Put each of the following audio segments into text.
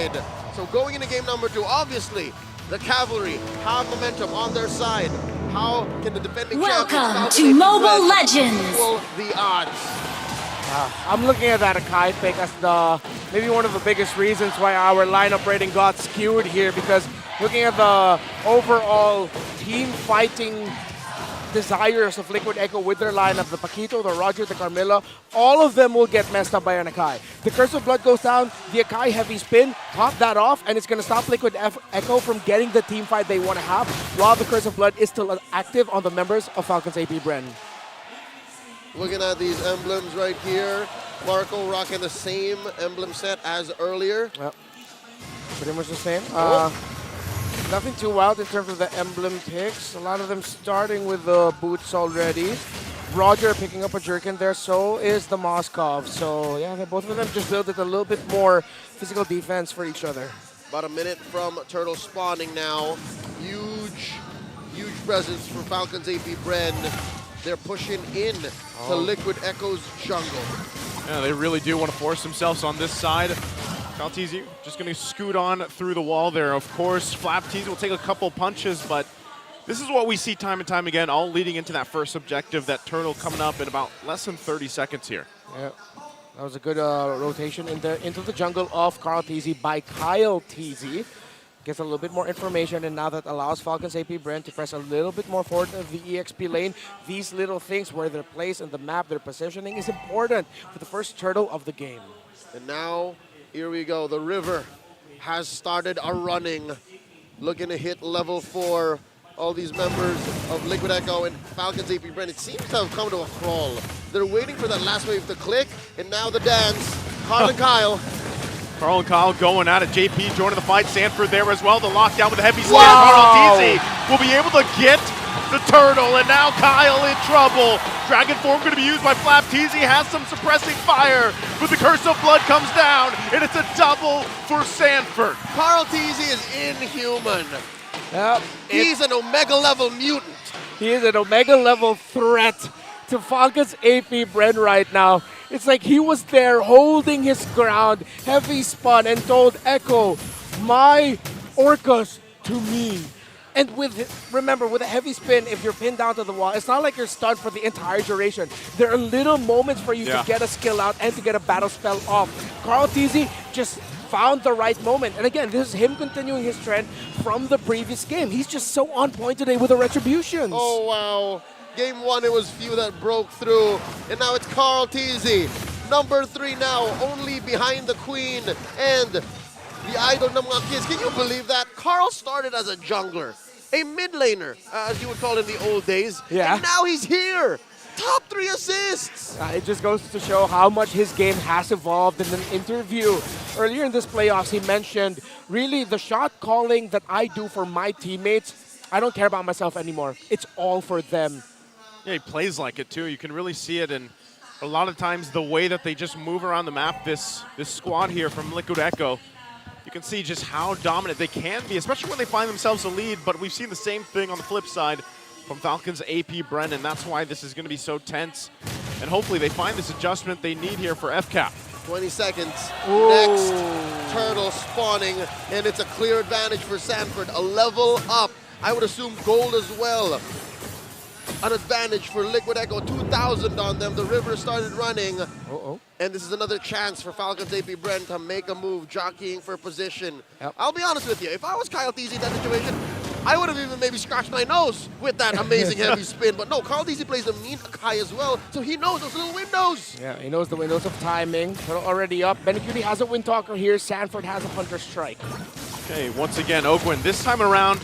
side. So going into game number 2, obviously, the Cavalry have momentum on their side. How can the defending Welcome to Mobile Legends. Equal the odds? I'm looking at that Akai pick as maybe one of the biggest reasons why our lineup rating got skewed here, because looking at the overall team fighting desires of Liquid Echo with their lineup, the Paquito, the Roger, the Carmilla, all of them will get messed up by an Akai. The Curse of Blood goes down, the Akai heavy spin, pop that off, and it's going to stop Liquid Echo from getting the team fight they want to have, while the Curse of Blood is still active on the members of Falcons AP Bren. Looking at these emblems right here, Marco rocking the same emblem set as earlier. Yep. Pretty much the same. Nothing too wild in terms of the emblem picks. A lot of them starting with the boots already. Roger picking up a jerkin there, so is the Moskov. So yeah, both of them just build it a little bit more physical defense for each other. About a minute from Turtle spawning now. Huge presence for Falcons AP Bren. They're pushing in to Liquid Echo's jungle. Yeah, they really do want to force themselves on this side. Faltizi just going to scoot on through the wall there. Of course, Flapteasy will take a couple punches, but this is what we see time and time again, all leading into that first objective, that Turtle coming up in about less than 30 seconds here. Yeah, that was a good rotation into the jungle of Carl Teasy by Kyle Teasy. Gets a little bit more information, and now that allows Falcons AP Bren to press a little bit more forward of the EXP lane. These little things where their place in the map, their positioning is important for the first Turtle of the game. And now, here we go. The River has started a running, looking to hit level 4. All these members of Liquid Echo and Falcons AP Bren, it seems to have come to a crawl. They're waiting for that last wave to click, and now the dance. Carl and Kyle. Carl and Kyle going at it. JP joining the fight. Sanford there as well. The lockdown with a heavy spear. Wow. Carl Teasy will be able to get the Turtle, and now Kyle in trouble. Dragon Form going to be used by Flapteasy. Has some suppressing fire, but the Curse of Blood comes down, and it's a double for Sanford. Carl Teasy is inhuman. Yep. He's an Omega level mutant. He is an Omega level threat to Falcons AP Bren right now. It's like he was there holding his ground, heavy spun, and told Echo, my Orcas to me. And remember, with a heavy spin, if you're pinned down to the wall, it's not like you're stunned for the entire duration. There are little moments for you to get a skill out and to get a battle spell off. Carl Teasy just found the right moment. And again, this is him continuing his trend from the previous game. He's just so on point today with the retributions. Oh, wow. Game 1, it was few that broke through. And now it's Carl Teasy. Number 3 now, only behind the Queen and the idol ng mga kids. Can you believe that? Carl started as a jungler, a mid laner, as you would call in the old days. Yeah. And now he's here. Top 3 assists. It just goes to show how much his game has evolved. In an interview earlier in this playoffs, he mentioned, really, the shot calling that I do for my teammates, I don't care about myself anymore. It's all for them. Yeah, he plays like it too. You can really see it, and a lot of times the way that they just move around the map, this squad here from Liquid Echo, you can see just how dominant they can be, especially when they find themselves a lead. But we've seen the same thing on the flip side from Falcons AP Bren, and that's why this is going to be so tense. And hopefully they find this adjustment they need here for FCAP. 20 seconds. Ooh. Next Turtle spawning, and it's a clear advantage for Sanford. A level up. I would assume gold as well. An advantage for Liquid Echo, 2,000 on them. The River started running. And this is another chance for Falcons AP Bren to make a move, jockeying for position. Yep. I'll be honest with you, if I was Kyle Teasy in that situation, I would have even maybe scratched my nose with that amazing heavy spin. But no, Carl Teasy plays a mean Akai as well, so he knows those little windows. Yeah, he knows the windows of timing. Turtle already up. Benecutie has a Windtalker here. Sanford has a Hunter Strike. Okay, once again, Ogwin, this time around,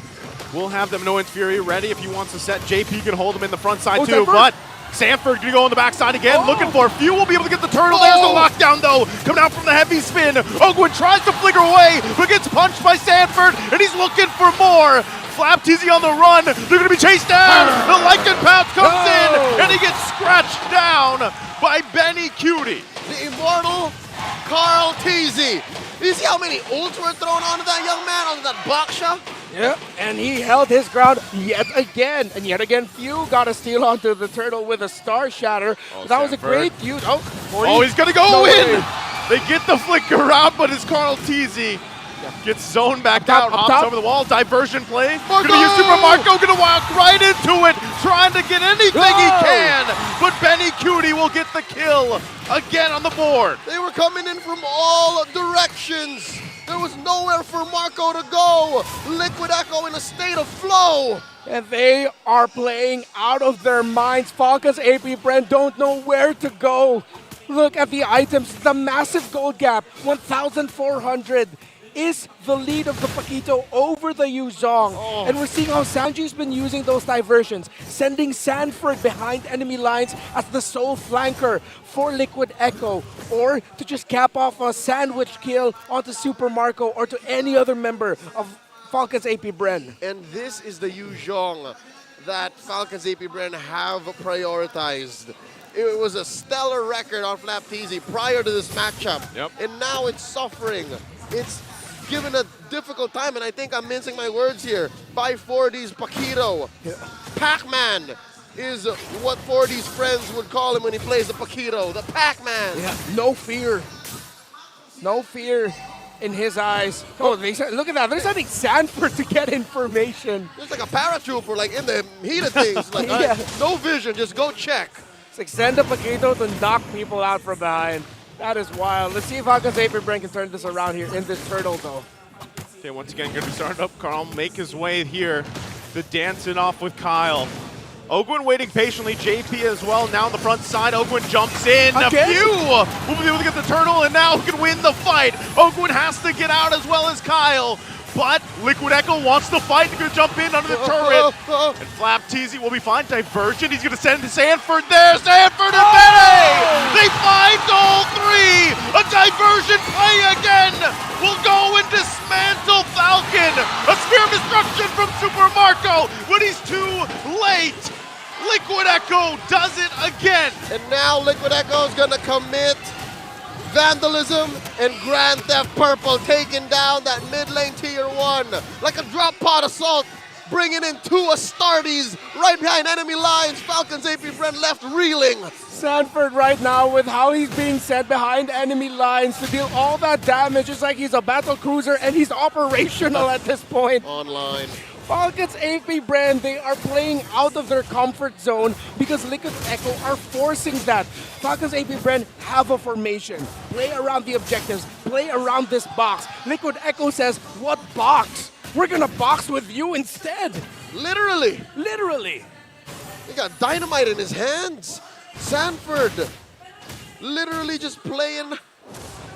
we'll have them No Inferi ready if he wants to set. JP can hold him in the front side too, but Sanford going to go on the backside again, looking for a few. Will be able to get the Turtle. There's the lockdown though, coming out from the heavy spin. Ogwin tries to flicker away, but gets punched by Sanford, and he's looking for more. Flapteasy on the run. They're going to be chased down. The Lycan Pounce comes in, and he gets scratched down by Benecutie. The immortal Carl Teasy. You see how many ults were thrown onto that young man, onto that Baksha? Yep, and he held his ground yet again. And yet again, Few got a steal onto the Turtle with a Star Shatter. That was a great use. Oh, 40. Oh, he's going to go in. They get the flicker out, but it's Carl Teasy Gets zoned back top, out, up hops top. over the wall, diversion play. Marco! Gonna use Super Marco, gonna walk right into it, trying to get anything he Oh! can. But Benny Cutie will get the kill again on the board. They were coming in from all directions. There was nowhere for Marco to go. Liquid Echo in a state of flow. And they are playing out of their minds. Falcons, AP, Bren don't know where to go. Look at the items, the massive gold gap, 1,400 is the lead of the Paquito over the Yuzong. Oh. And we're seeing how Sanji's been using those diversions, sending Sanford behind enemy lines as the sole flanker for Liquid Echo, or to just cap off a sandwich kill onto Super Marco or to any other member of Falcons AP Bren. And this is the Yuzhong that Falcons AP Bren have prioritized. It was a stellar record on Flapteasy prior to this matchup. Yep. And now it's suffering. It's given a difficult time, and I think I'm mincing my words here. By 40's Paquito. Pac-Man is what 40's friends would call him when he plays the Paquito. The Pac-Man. Yeah, no fear. No fear in his eyes. Oh, look at that. They're sending Sanford to get information. It's like a paratrooper, like in the heat of things. Like, Yeah. no vision, just go check. It's like send a Paquito to knock people out from behind. That is wild. Let's see if Falcons AP Bren can turn this around here in this turtle, though. Okay, once again, gonna be starting up. Carl make his way here. The dancing off with Kyle. Ogwin waiting patiently, JP as well. Now on the front side, Ogwin jumps in. Again? A few will be able to get the turtle, and now can win the fight. Ogwin has to get out as well as Kyle. But Liquid Echo wants the fight. He's gonna jump in under the turret. And Flapteasy will be fine. Diversion, he's gonna send it to Sanford there. Sanford and Benny! They find all three! A diversion play again! Will go and dismantle Falcon! A spear of destruction from Super Marco, but he's too late! Liquid Echo does it again! And now Liquid Echo is gonna commit vandalism and Grand Theft Purple, taking down that mid lane tier 1 like a drop pod assault, bringing in 2 Astartes right behind enemy lines. Falcons AP Bren left reeling. Sanford right now with how he's being sent behind enemy lines to deal all that damage. It's like he's a battle cruiser and he's operational at this point. Online. Falcons AP Bren, they are playing out of their comfort zone because Liquid Echo are forcing that. Falcons AP Bren have a formation. Play around the objectives. Play around this box. Liquid Echo says, what box? We're gonna box with you instead. Literally. Literally. He got dynamite in his hands. Sanford literally just playing.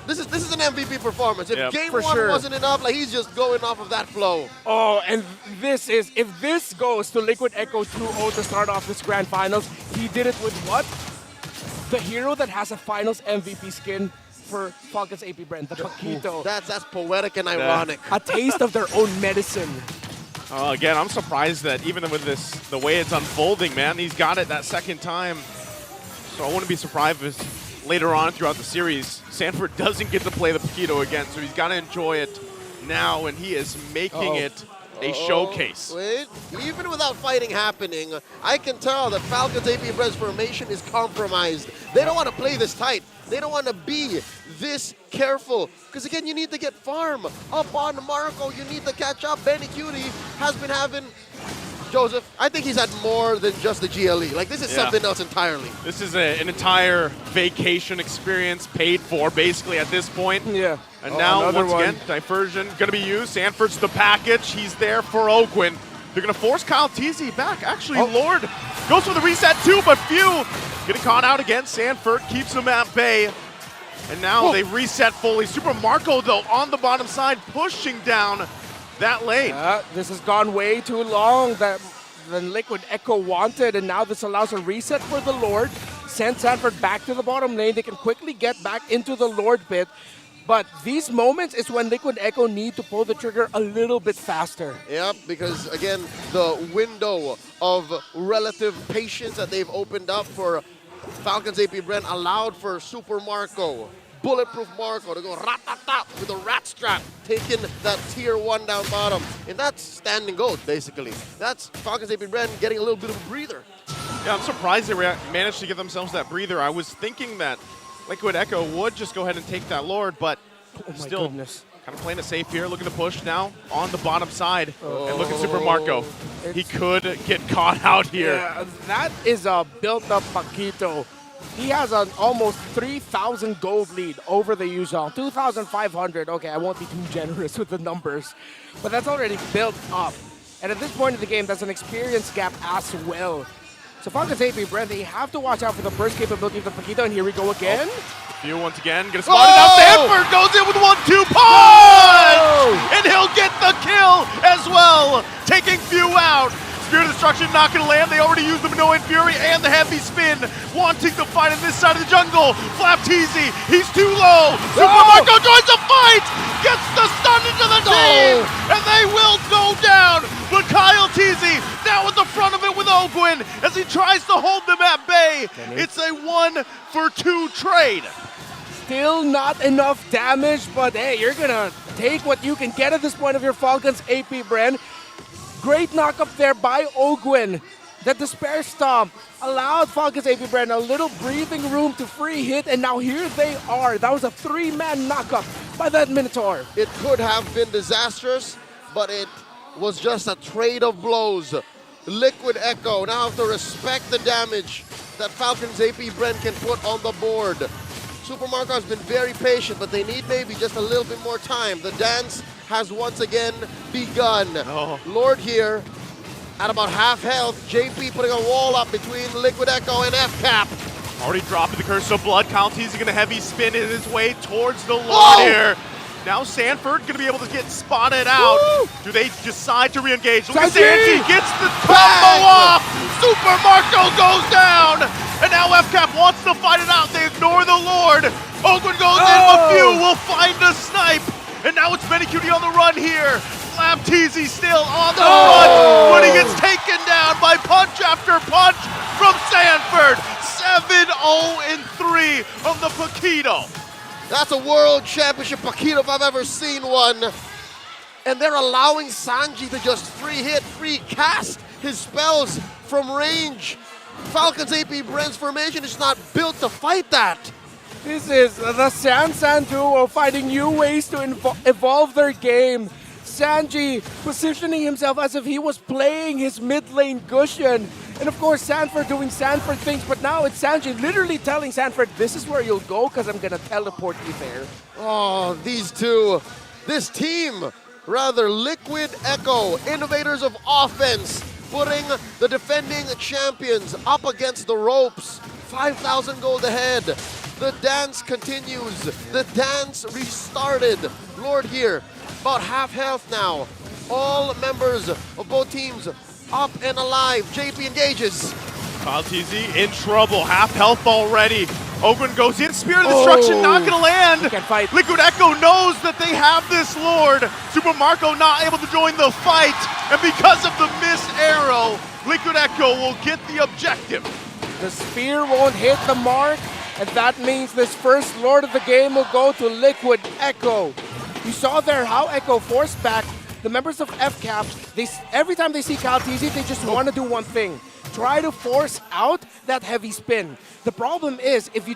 This is an MVP performance. If Yep, game for 1 sure. wasn't enough, like he's just going off of that flow. Oh, and this is, if this goes to Liquid Echo 2-0 to start off this grand finals, he did it with what? The hero that has a finals MVP skin for Falcons AP Bren, the Paquito. That's poetic and ironic. A taste of their own medicine. Again, I'm surprised that even with this, the way it's unfolding, man, he's got it that second time. So I wouldn't be surprised if later on throughout the series, Sanford doesn't get to play the Paquito again, so he's got to enjoy it now, and he is making it a showcase. Wait, even without fighting happening, I can tell that Falcons AP Bren's formation is compromised. They don't want to play this tight. They don't want to be this careful. Because again, you need to get farm up on Marco. You need to catch up. Benny Cutie has been having, Joseph, I think he's had more than just the GLE. Like, this is something else entirely. This is an entire vacation experience paid for, basically, at this point. Yeah. And now, another once one. again, diversion going to be used. Sanford's the package. He's there for Ogwin. They're going to force Kyle TZ back. Actually, Lord goes for the reset too, but few getting caught out again. Sanford keeps him at bay. And now they reset fully. Super Marco, though, on the bottom side, pushing down that lane. This has gone way too long that the Liquid Echo wanted, and now this allows a reset for the Lord. Send Sanford back to the bottom lane. They can quickly get back into the Lord pit. But these moments is when Liquid Echo need to pull the trigger a little bit faster. Yep, because again, the window of relative patience that they've opened up for Falcons AP Bren allowed for Super Marco, Bulletproof Marco to go rat-tat-tat with a rat strap, taking that tier 1 down bottom. And that's standing gold, basically. That's Falcons AP Bren getting a little bit of a breather. Yeah, I'm surprised they managed to give themselves that breather. I was thinking that Liquid Echo would just go ahead and take that Lord, but Oh my still goodness. Kind of playing it safe here, looking to push now on the bottom side. And look at Super Marco. He could get caught out here. Yeah, that is a built-up Paquito. He has an almost 3,000 gold lead over the Yuzhong. 2,500. Okay, I won't be too generous with the numbers, but that's already built up. And at this point in the game, that's an experience gap as well. So Falcons AP, Bren, they have to watch out for the burst capability of the Paquito, and here we go again. Few once again, gonna spot it out. Sanford goes in with 1-2 punch! And he'll get the kill as well, taking Few out. Spirit of Destruction not gonna land. They already used the Minoan Fury and the heavy spin, wanting to fight on this side of the jungle. Flap Teasy, he's too low. Super Marco joins the fight, gets the stun into the team, and they will go down. But Kyle Teasy now at the front of it with Ogwin as he tries to hold them at bay. It's a 1-for-2 trade. Still not enough damage, but hey, you're gonna take what you can get at this point of your Falcons AP, Bren. Great knock-up there by Ogwin. That Despair Stomp allowed Falcons AP, Bren a little breathing room to free hit, and now here they are. That was a 3-man knock-up by that Minotaur. It could have been disastrous, but it was just a trade of blows. Liquid Echo now have to respect the damage that Falcons AP, Bren can put on the board. Super Marco has been very patient, but they need maybe just a little bit more time. The dance has once again begun. Lord here at about half health. JP putting a wall up between Liquid Echo and FCAP. Already dropping the Curse of Blood. Kyle Teasy gonna heavy spin in his way towards the Lord here. Now Sanford gonna be able to get spotted out. Woo! Do they decide to re-engage? Look at Sanji, gets the combo off. Super Marco goes down. And now FCAP wants to fight it out. They ignore the Lord. Ogwin goes in, but Few will find a snipe. And now it's Medicutie on the run here. Flap Teasy still on the run, but he gets taken down by punch after punch from Sanford. 7-0-3 from the Paquito. That's a World Championship Paquito if I've ever seen one. And they're allowing Sanji to just free hit, free cast his spells from range. Falcons AP Bren's formation is not built to fight that. This is the San duo finding new ways to evolve their game. Sanji positioning himself as if he was playing his mid lane Gusion. And of course, Sanford doing Sanford things, but now it's Sanji literally telling Sanford, this is where you'll go because I'm going to teleport you there. Oh, these two, this team, rather, Liquid Echo, innovators of offense, putting the defending champions up against the ropes. 5,000 gold ahead. The dance continues. The dance restarted. Lord here, about half health now. All members of both teams up and alive. JP engages. Kyle Teasy in trouble. Half health already. Ogwin goes in. Spirit of Destruction not going to land. Can't fight. Liquid Echo knows that they have this Lord. Super Marco not able to join the fight. And because of the missed arrow, Liquid Echo will get the objective. The spear won't hit the mark, and that means this first Lord of the game will go to Liquid Echo. You saw there how Echo forced back the members of FCAP. Every time they see Kyle Teasy, they just want to do one thing. Try to force out that heavy spin. The problem is, if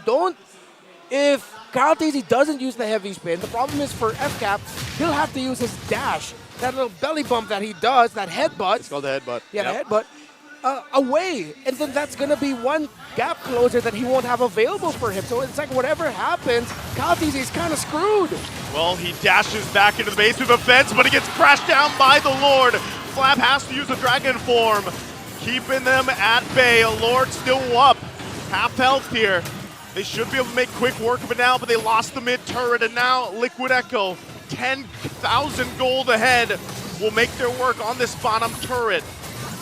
Kyle Teasy doesn't use the heavy spin, the problem is for FCAP, he'll have to use his dash. That little belly bump that he does, that headbutt. It's called the headbutt. Yeah, the headbutt. Away, and then that's gonna be one gap closer that he won't have available for him. So it's like whatever happens, Kyle Teasy is kind of screwed. Well, he dashes back into the base with a fence, but he gets crashed down by the Lord. Flap has to use the dragon form, keeping them at bay. A Lord still up, half health here. They should be able to make quick work of it now, but they lost the mid turret, and now Liquid Echo, 10,000 gold ahead, will make their work on this bottom turret.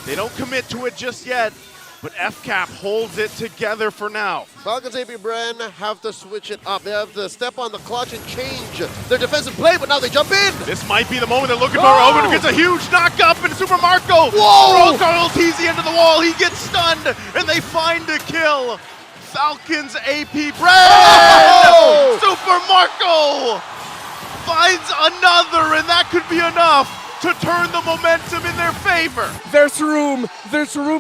They don't commit to it just yet, but FCAP holds it together for now. Falcons AP Bren have to switch it up. They have to step on the clutch and change their defensive play, but now they jump in. This might be the moment they're looking for. Ogwin gets a huge knock up, and Super Marco throws Kyle Teasy into the wall. He gets stunned, and they find a kill. Falcons AP Bren! Super Marco finds another, and that could be enough to turn the momentum in their favor. There's room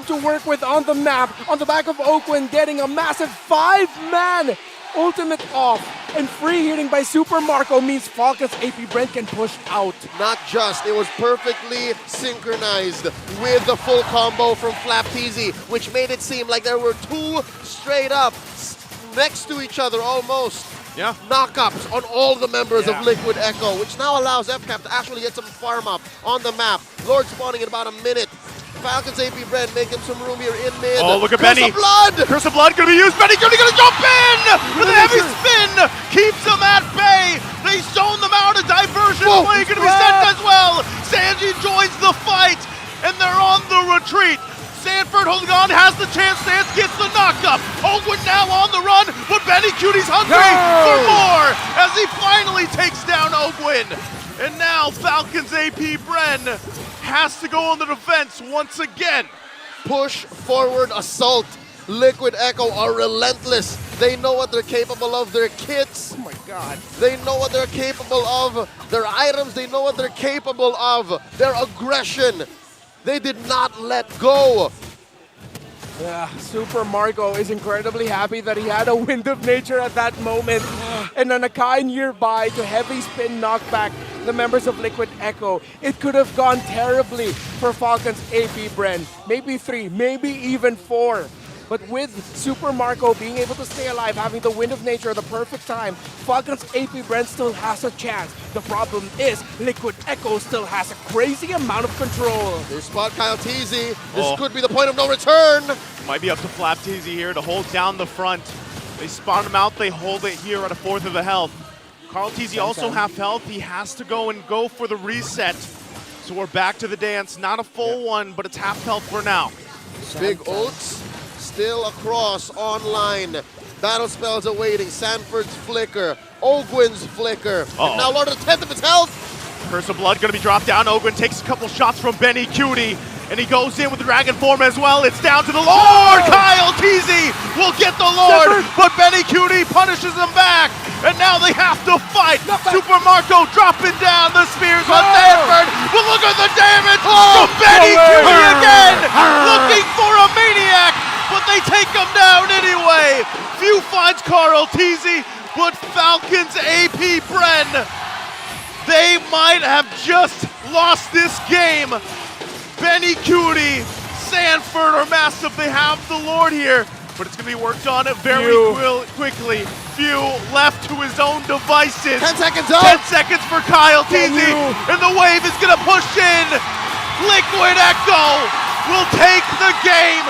to work with on the map. On the back of Ogwin, getting a massive 5-man ultimate off, and free hitting by Super Marco means Falcons AP Bren can push out. Not just, it was perfectly synchronized with the full combo from Flapteezy, which made it seem like there were two straight up next to each other almost. Yeah. Knockups on all the members of Liquid Echo, which now allows FCAP to actually get some farm up on the map. Lord spawning in about a minute. Falcons AP Bren making some room here in mid. Oh, look at Curse Benny. of Blood! Curse of Blood gonna be used. Benny gonna jump in with a heavy spin. Keeps them at bay. They zone them out. A diversion play gonna be sent as well. Sanji joins the fight, and they're on the retreat. Sanford holding on, has the chance. Sans gets the knockup. Oakwood now on the run, but Benny Cutie's hungry for more as he finally takes down Oakwood. And now Falcons AP Bren has to go on the defense once again. Push forward assault. Liquid Echo are relentless. They know what they're capable of. Their kits. Oh my god. They know what they're capable of. Their items, they know what they're capable of. Their aggression. They did not let go. Yeah, Super Marco is incredibly happy that he had a Wind of Nature at that moment. And an Akai nearby to heavy spin knockback the members of Liquid Echo. It could have gone terribly for Falcons AP Bren. Maybe 3, maybe even 4. But with Super Marco being able to stay alive, having the Wind of Nature at the perfect time, Falcons AP Bren still has a chance. The problem is Liquid Echo still has a crazy amount of control. They spot Kyle Teasy. This could be the point of no return. Might be up to Flapteezy here to hold down the front. They spawn him out, they hold it here at a 1/4 of the health. Carl Teasy also half health. He has to go for the reset. So we're back to the dance. Not a full one, but it's half health for now. Big ults still across online. Battle spells awaiting. Sanford's flicker. Ogwin's flicker. And now Lord of the 10th of his health. Curse of Blood gonna be dropped down. Ogwin takes a couple shots from Benny Cutie. And he goes in with the Dragon Form as well. It's down to the Lord! Kyle Teasy will get the Lord, but Benny Cutie punishes him back. And now they have to fight. Super Marco dropping down the spears on Sanford. But look at the damage from Benny Cutie again! Looking for a maniac, but they take him down anyway. Few finds Carl Teasy, but Falcons AP Bren, they might have just lost this game. Benny Cutie, Sanford are massive. They have the Lord here, but it's going to be worked on very quickly. Few left to his own devices. 10 seconds up. 10 seconds for Kyle Teasy, and the wave is going to push in. Liquid Echo will take the game.